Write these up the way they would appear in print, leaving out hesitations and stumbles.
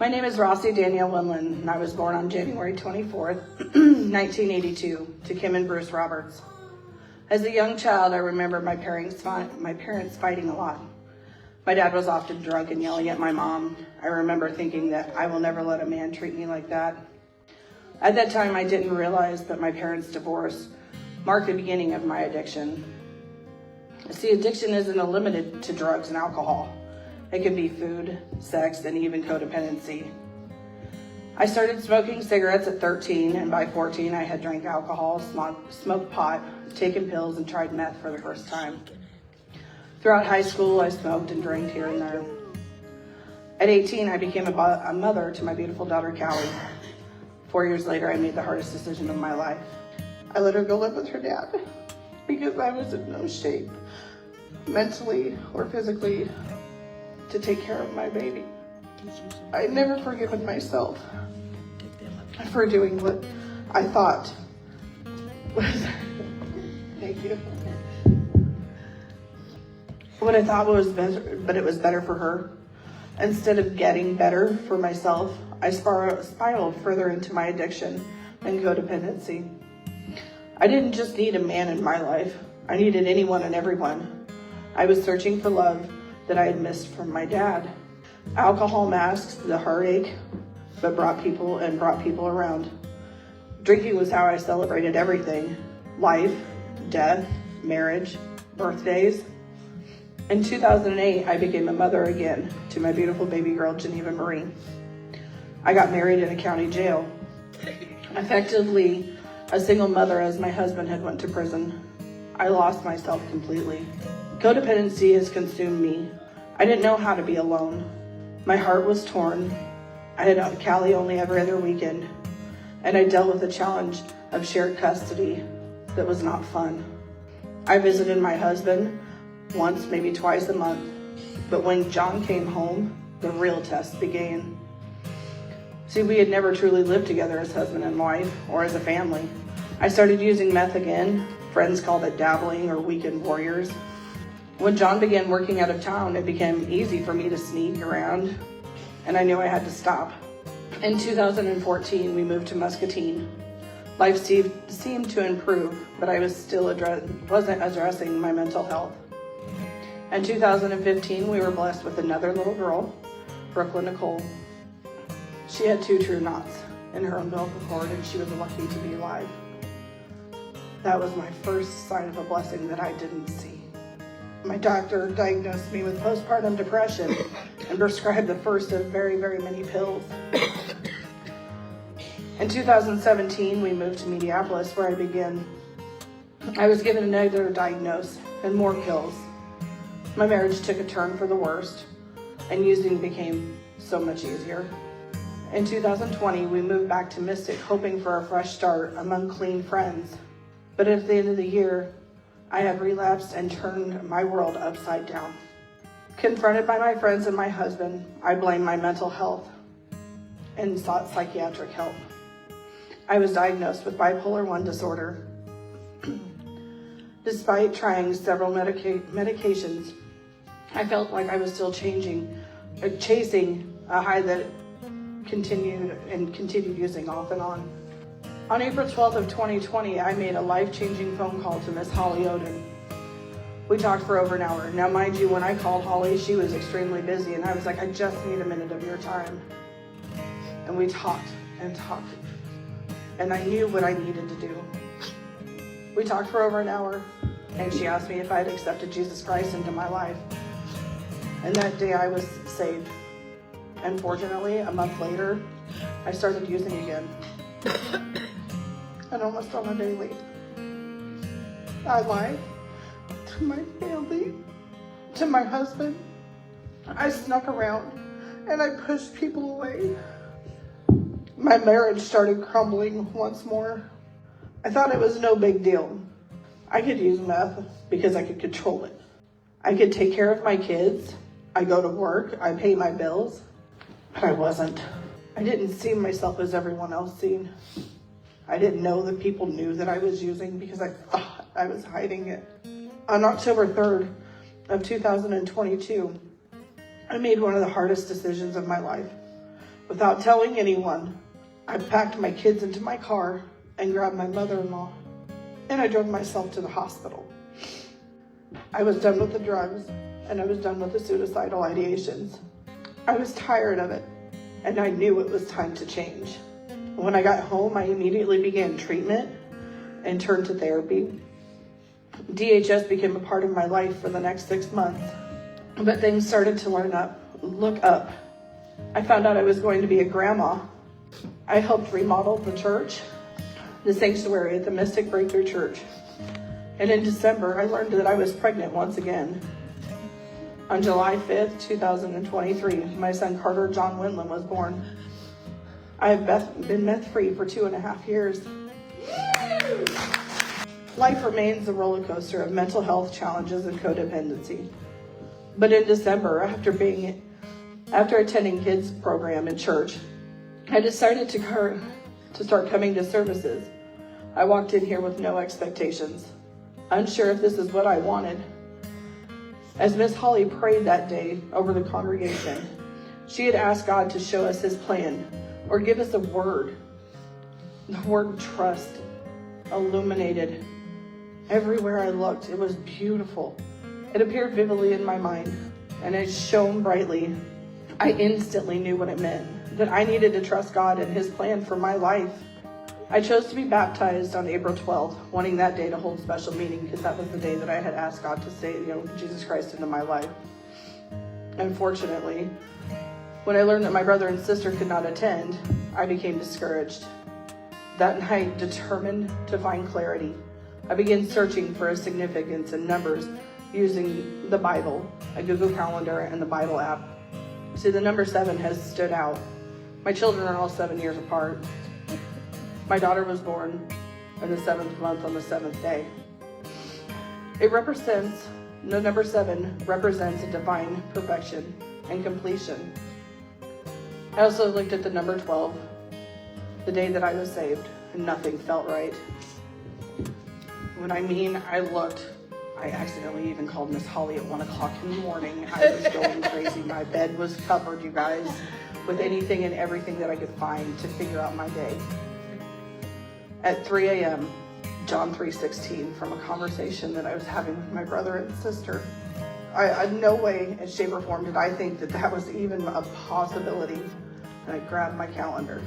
My name is Rossie Wendland, and I was born on January 24th, 1982, to Kim and Bruce Roberts. As a young child, I remember my parents fighting a lot. My dad was often drunk and yelling at my mom. I remember thinking that I will never let a man treat me like that. At that time, I didn't realize that my parents' divorce marked the beginning of my addiction. See, addiction isn't limited to drugs and alcohol. It can be food, sex, and even codependency. I started smoking cigarettes at 13, and by 14 I had drank alcohol, smoked pot, taken pills, and tried meth for the first time. Throughout high school, I smoked and drank here and there. At 18, I became a mother to my beautiful daughter, Callie. 4 years later, I made the hardest decision of my life. I let her go live with her dad because I was in no shape, mentally or physically, to take care of my baby. I never forgiven myself for doing what I thought was, thank you, what I thought was better, but it was better for her. Instead of getting better for myself, I spiraled further into my addiction and codependency. I didn't just need a man in my life. I needed anyone and everyone. I was searching for love that I had missed from my dad. Alcohol masked the heartache, but brought people around. Drinking was how I celebrated everything: life, death, marriage, birthdays. In 2008, I became a mother again to my beautiful baby girl, Geneva Marie. I got married in a county jail. Effectively a single mother, as my husband had went to prison. I lost myself completely. Codependency has consumed me. I didn't know how to be alone. My heart was torn. I had Callie only every other weekend, and I dealt with the challenge of shared custody that was not fun. I visited my husband once, maybe twice a month, but when John came home, the real test began. See, we had never truly lived together as husband and wife or as a family. I started using meth again. Friends called it dabbling or weekend warriors. When John began working out of town, it became easy for me to sneak around, and I knew I had to stop. In 2014, we moved to Muscatine. Life seemed to improve, but I was still wasn't addressing my mental health. In 2015, we were blessed with another little girl, Brooklyn Nicole. She had 2 true knots in her umbilical cord, and she was lucky to be alive. That was my first sign of a blessing that I didn't see. My doctor diagnosed me with postpartum depression and prescribed the first of very, very many pills. In 2017, we moved to Minneapolis, where I was given another diagnosis and more pills. My marriage took a turn for the worst, and using became so much easier. In 2020, we moved back to Mystic, hoping for a fresh start among clean friends. But at the end of the year, I had relapsed and turned my world upside down. Confronted by my friends and my husband, I blamed my mental health and sought psychiatric help. I was diagnosed with bipolar I disorder. Despite trying several medications, I felt like I was still chasing a high that continued using off and on. On April 12th of 2020, I made a life-changing phone call to Miss Holly Oden. We talked for over an hour. Now, mind you, when I called Holly, she was extremely busy, and I was like, I just need a minute of your time. And we talked and talked, and I knew what I needed to do. We talked for over an hour, and she asked me if I had accepted Jesus Christ into my life. And that day I was saved. Unfortunately, a month later, I started using again. And almost on a daily. I lied to my family, to my husband. I snuck around and I pushed people away. My marriage started crumbling once more. I thought it was no big deal. I could use meth because I could control it. I could take care of my kids. I go to work. I pay my bills. But I wasn't. I didn't see myself as everyone else seen. I didn't know that people knew that I was using because I thought I was hiding it. On October 3rd of 2022, I made one of the hardest decisions of my life. Without telling anyone, I packed my kids into my car and grabbed my mother-in-law, and I drove myself to the hospital. I was done with the drugs, and I was done with the suicidal ideations. I was tired of it, and I knew it was time to change. When I got home, I immediately began treatment and turned to therapy. DHS became a part of my life for the next 6 months, but things started to look up. I found out I was going to be a grandma. I helped remodel the church, the sanctuary at the Mystic Breakthrough Church. And in December, I learned that I was pregnant once again. On July 5th, 2023, my son Carter John Wendland was born. I have been meth-free for 2.5 years. Life remains a roller coaster of mental health challenges and codependency. But in December, after attending kids program in church, I decided to start coming to services. I walked in here with no expectations, unsure if this is what I wanted. As Miss Holly prayed that day over the congregation, she had asked God to show us his plan or give us a word. The word trust illuminated. Everywhere I looked, it was beautiful. It appeared vividly in my mind, and it shone brightly. I instantly knew what it meant, that I needed to trust God and his plan for my life. I chose to be baptized on April 12th, wanting that day to hold special meaning because that was the day that I had asked God to say, Jesus Christ into my life. Unfortunately, when I learned that my brother and sister could not attend, I became discouraged. That night, determined to find clarity, I began searching for a significance in numbers using the Bible, a Google Calendar, and the Bible app. See, the number 7 has stood out. My children are all 7 years apart. My daughter was born in the 7th month on the 7th day. The number 7 represents a divine perfection and completion. I also looked at the number 12, the day that I was saved, and nothing felt right. When I looked, I accidentally even called Miss Holly at 1 o'clock in the morning. I was going crazy. My bed was covered, you guys, with anything and everything that I could find to figure out my day. At 3 a.m., John 3:16, from a conversation that I was having with my brother and sister. I no way, in shape or form, did I think that was even a possibility. And I grabbed my calendar,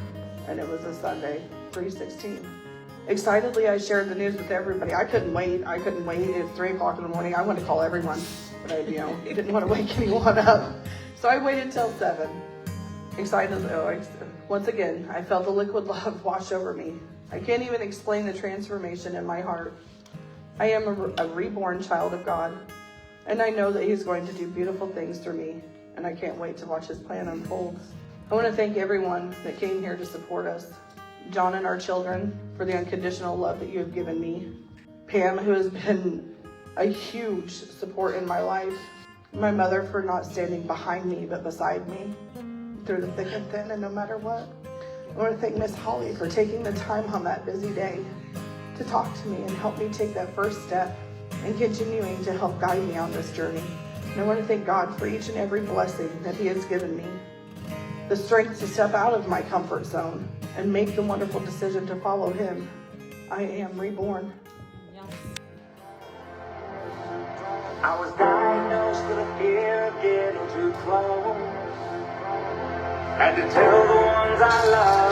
and it was a Sunday, 3:16. Excitedly, I shared the news with everybody. I couldn't wait. It's 3 o'clock in the morning. I wanted to call everyone, but I didn't want to wake anyone up. So I waited till 7. Excitedly, once again, I felt the liquid love wash over me. I can't even explain the transformation in my heart. I am a reborn child of God, and I know that he's going to do beautiful things through me, and I can't wait to watch his plan unfold. I want to thank everyone that came here to support us. John and our children for the unconditional love that you have given me. Pam, who has been a huge support in my life. My mother for not standing behind me but beside me through the thick and thin and no matter what. I want to thank Miss Holly for taking the time on that busy day to talk to me and help me take that first step and continuing to help guide me on this journey. And I want to thank God for each and every blessing that he has given me. The strength to step out of my comfort zone and make the wonderful decision to follow him. I am reborn. Yes. I was diagnosed with a fear of getting too close, and to tell the ones I love